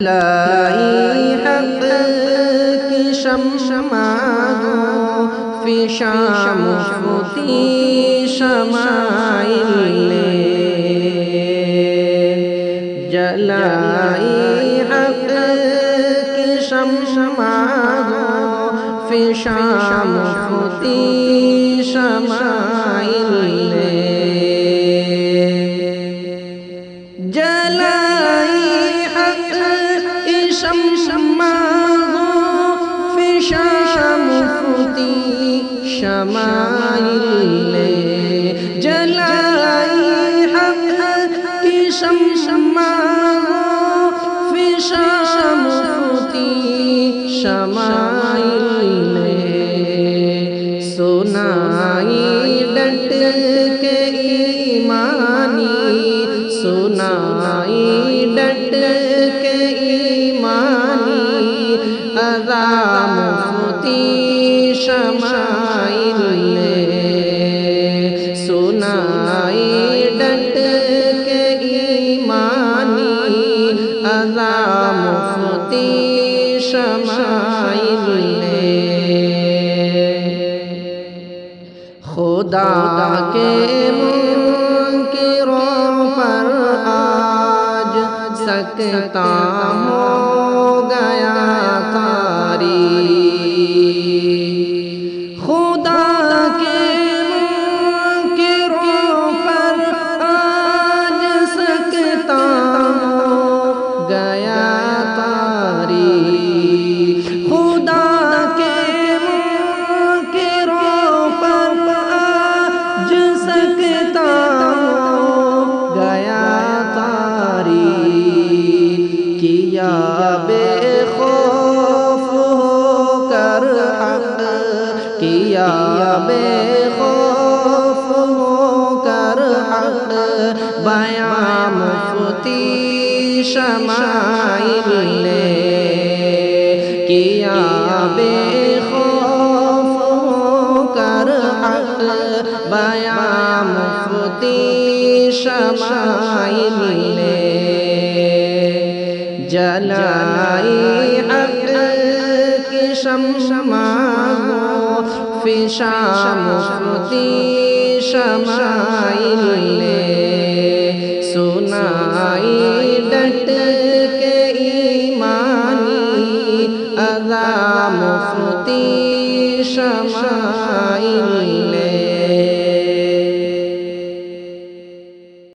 لائی حق کی شمع فشاں مفتی شمائل جلائی حق کی شمع فشاں مفتی شمائل جلائی حق کی شمع فشاں مفتی شمائل جلائی حق کی شمع فشاں مفتی شمائل سنائی ڈٹ کے ایمانی سنائی ڈٹ کے ایمانی اذا مفتی شمائل سنائی ڈٹ کے ایمانی اذا مفتی شمائل خدا کے منکروں پر آج سکتہ ہو گیا طاری خدا کے منکروں پر آج سکتہ ہو گیا طاری خدا کے منکروں پر آج سکتہ ہو گیا طاری کیا بے خوف ہو کر حق کیا بے خوف ہو کر حق بیاں مفتی شمائل کیا بے خوف ہو کر حق بیاں مفتی شمائل جلائی حق کی شمع فشاں مفتی شمائل سنائی ڈٹ کے ایمانی اذا مفتی شمائل